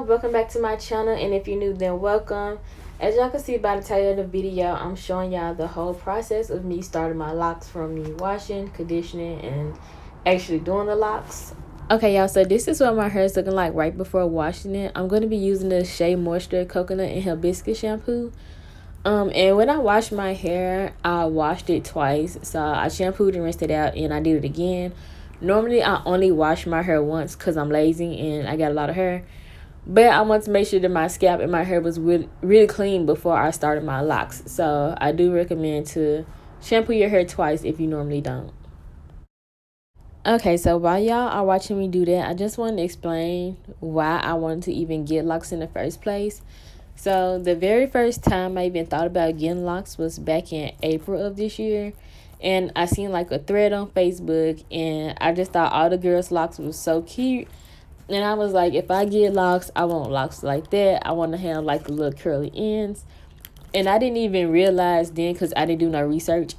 welcome back to my channel, and if you're new, then welcome. As y'all can see by the title of the video, I'm showing y'all the whole process of me starting my locks, from me washing, conditioning, and actually doing the locks. Okay, y'all, so this is what my hair is looking like right before washing it. I'm going to be using the Shea Moisture Coconut and Hibiscus shampoo. And when I washed my hair, I washed it twice. So I shampooed and rinsed it out, and I did it again. Normally, I only wash my hair once because I'm lazy and I got a lot of hair. But I want to make sure that my scalp and my hair was really clean before I started my locks. So I do recommend to shampoo your hair twice if you normally don't. Okay, so while y'all are watching me do that, I just wanted to explain why I wanted to even get locks in the first place. So the very first time I even thought about getting locks was back in April of this year. And I seen like a thread on Facebook, and I just thought all the girls' locks was so cute. And I was like, if I get locks, I want locks like that. I want to have like the little curly ends. And I didn't even realize then, because I didn't do no research,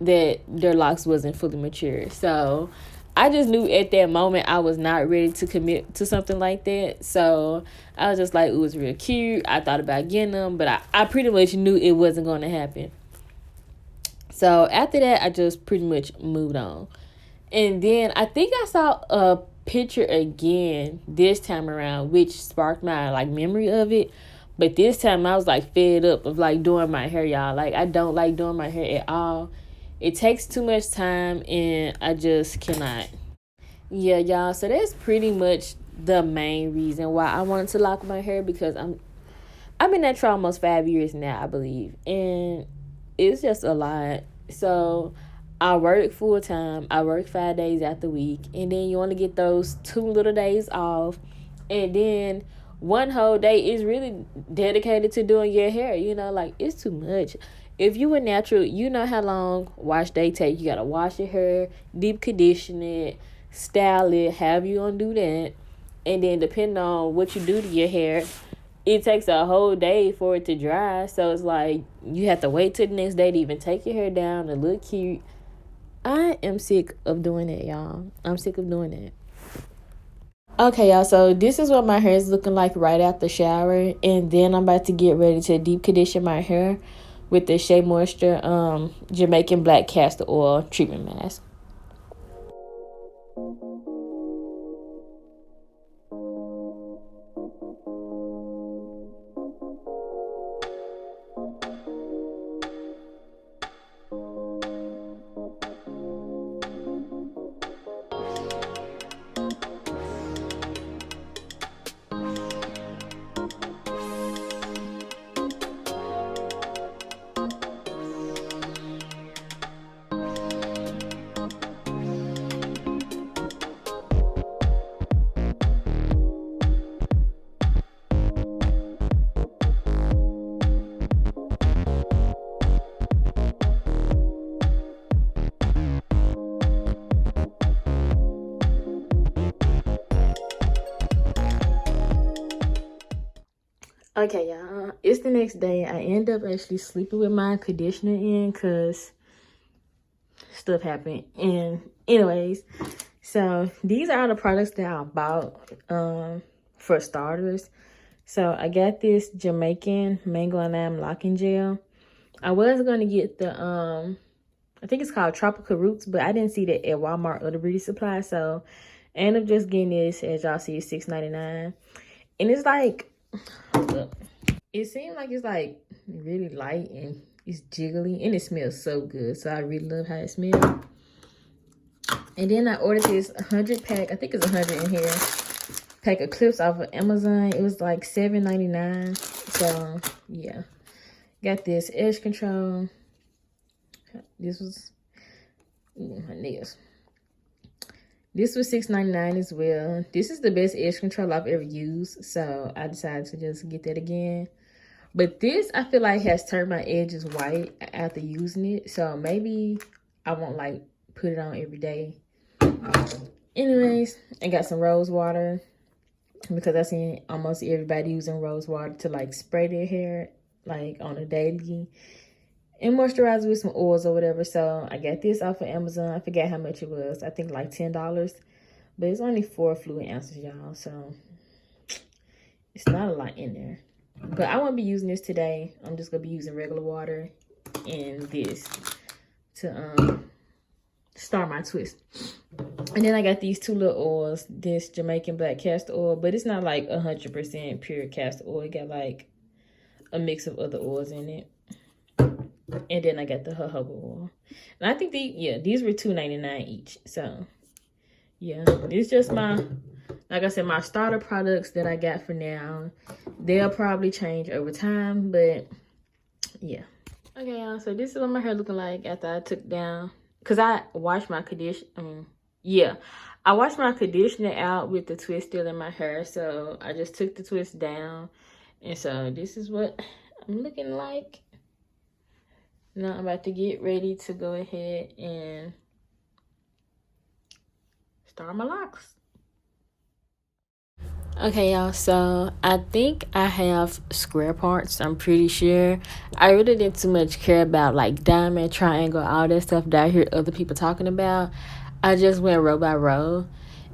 that their locks wasn't fully mature. So I just knew at that moment I was not ready to commit to something like that. So I was just like, it was real cute. I thought about getting them, but I pretty much knew it wasn't going to happen. So after that, I just pretty much moved on. And then I think I saw a picture again this time around, which sparked my like memory of it. But this time I was like fed up of like doing my hair, y'all. Like, I don't like doing my hair at all. It takes too much time and I just cannot. Yeah, y'all, so that's pretty much the main reason why I wanted to lock my hair, because I've been at for almost 5 years now, I believe, and it's just a lot. So I work full time. I work 5 days out the week, and then you only get those 2 little days off, and then one whole day is really dedicated to doing your hair. Like, it's too much. If you were natural, you know how long wash day take. You gotta wash your hair, deep condition it, style it, however you gonna do that, and then depending on what you do to your hair, it takes a whole day for it to dry. So it's like you have to wait till the next day to even take your hair down and look cute. I am sick of doing it, y'all. I'm sick of doing it. Okay, y'all, so this is what my hair is looking like right after the shower, and then I'm about to get ready to deep condition my hair with the Shea Moisture Jamaican Black Castor Oil Treatment Mask. Okay, y'all, it's the next day. I end up actually sleeping with my conditioner in because stuff happened. And anyways, so these are the products that I bought for starters. So I got this Jamaican Mango and Lime Locking Gel. I was going to get the, I think it's called Tropical Roots, but I didn't see that at Walmart or the Beauty Supply. So I ended up just getting this. As y'all see, it's $6.99. And it's like, hold up. It seems like it's like really light and it's jiggly, and it smells so good. So I really love how it smells. And then I ordered this 100 pack. I think it's 100 in here. Pack of clips off of Amazon. It was like $7.99. So yeah, got this edge control. This was my nails. This was $6.99 as well. This is the best edge control I've ever used, so I decided to just get that again. But this, I feel like, has turned my edges white after using it, so maybe I won't like put it on every day. Anyways, I got some rose water because I seen almost everybody using rose water to like spray their hair like on a daily, and moisturize with some oils or whatever. So I got this off of Amazon. I forget how much it was. I think like $10, but it's only 4 fluid ounces, y'all. So It's not a lot in there. But I won't be using this today. I'm just going to be using regular water and this to start my twist. And then I got these 2 little oils. This Jamaican black castor oil, but it's not like 100% pure castor oil. It got like a mix of other oils in it. And then I got the jojoba oil. And I think these were $2.99 each. So yeah, this is just my, like I said, my starter products that I got for now. They'll probably change over time, but yeah. Okay, y'all, so this is what my hair looking like after I took down, because I washed my conditioner. I washed my conditioner out with the twist still in my hair, so I just took the twist down. And so this is what I'm looking like. Now I'm about to get ready to go ahead and start my locks. Okay, y'all, so I think I have square parts. I'm pretty sure. I really didn't too much care about like diamond, triangle, all that stuff that I hear other people talking about. I just went row by row.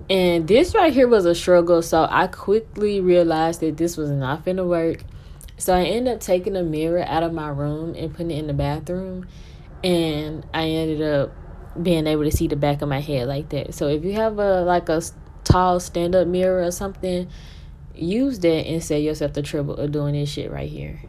And this right here was a struggle, so I quickly realized that this was not finna work. So I ended up taking a mirror out of my room and putting it in the bathroom. And I ended up being able to see the back of my head like that. So if you have a tall stand-up mirror or something, use that and save yourself the trouble of doing this shit right here.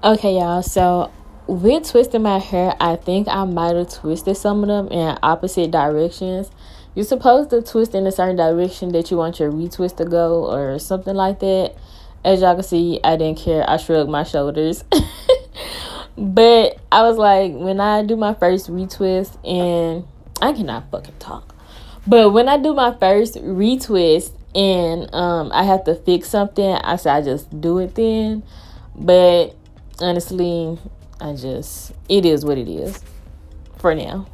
Okay, y'all, so with twisting my hair, I think I might have twisted some of them in opposite directions. You're supposed to twist in a certain direction that you want your retwist to go or something like that. As y'all can see, I didn't care. I shrugged my shoulders. But I was like, when I do my first retwist, and I cannot fucking talk. But when I do my first retwist and I have to fix something, I say I just do it then. But honestly, it is what it is for now.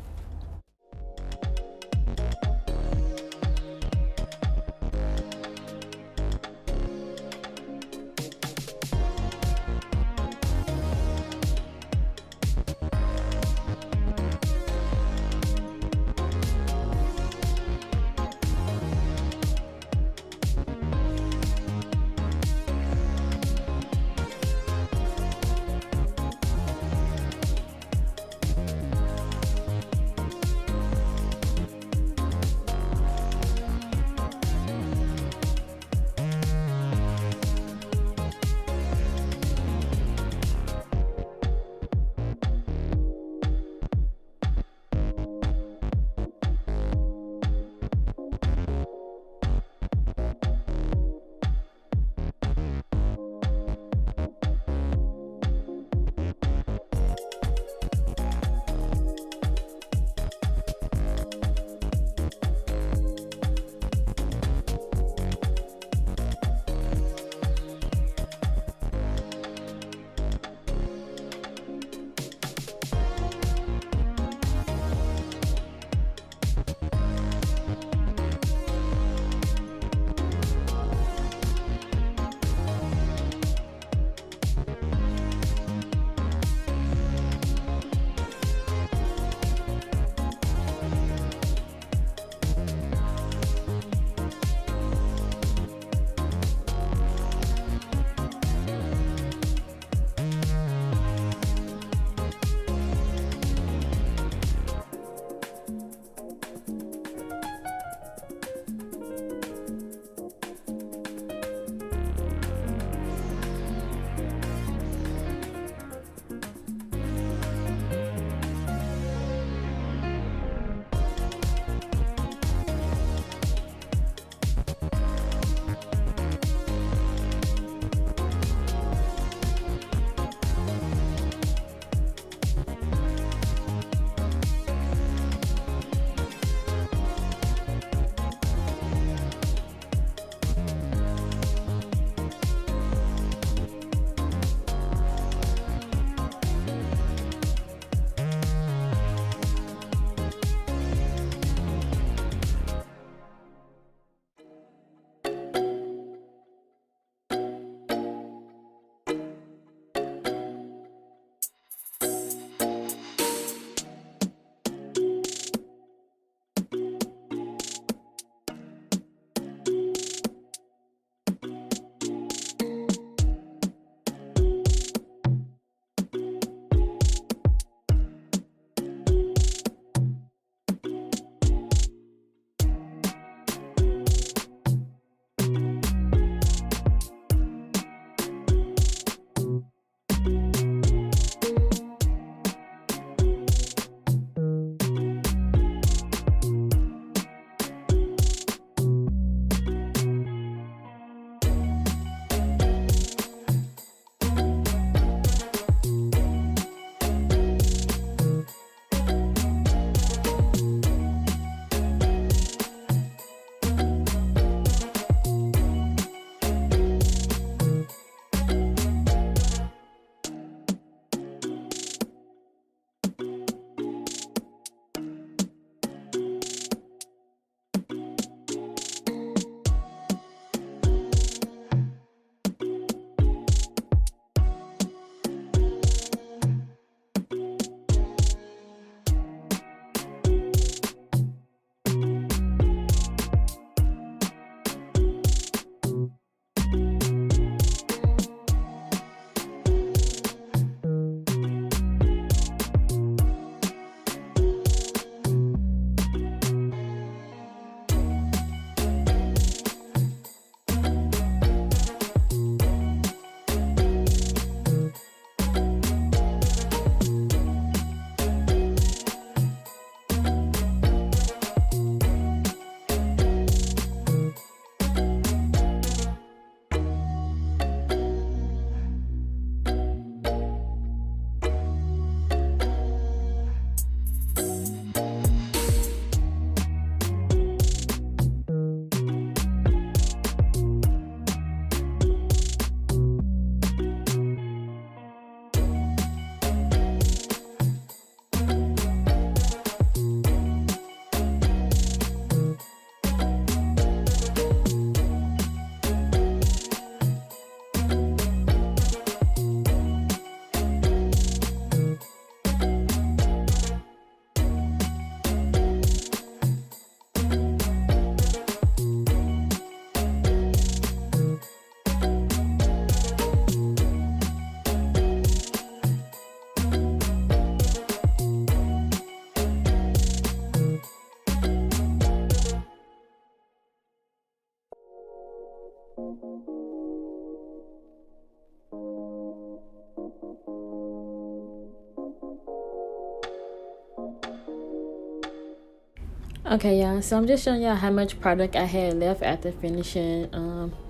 Okay, y'all, so I'm just showing y'all how much product I had left after finishing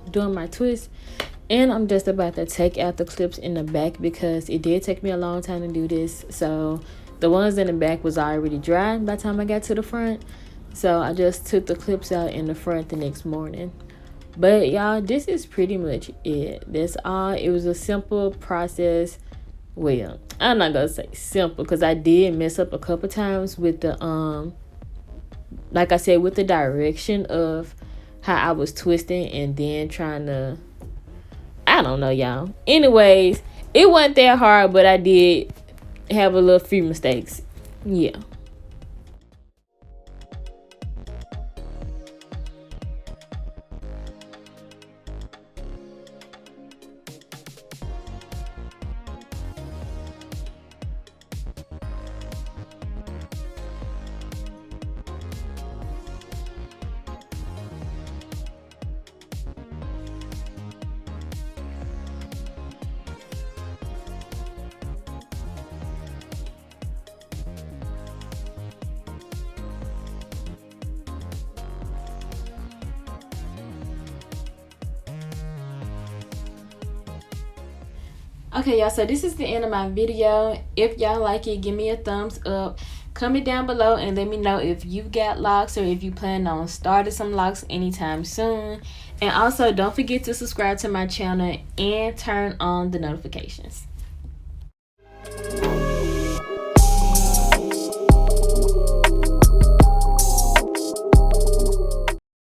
doing my twist. And I'm just about to take out the clips in the back because it did take me a long time to do this. So the ones in the back was already dry by the time I got to the front. So I just took the clips out in the front the next morning. But y'all, this is pretty much it. That's all. It was a simple process. Well, I'm not gonna say simple because I did mess up a couple times with the like I said, with the direction of how I was twisting and then trying to, I don't know, y'all. Anyways, it wasn't that hard, but I did have a little few mistakes. Yeah. Okay, y'all, so this is the end of my video. If y'all like it, give me a thumbs up. Comment down below and let me know if you got locks or if you plan on starting some locks anytime soon. And also, don't forget to subscribe to my channel and turn on the notifications.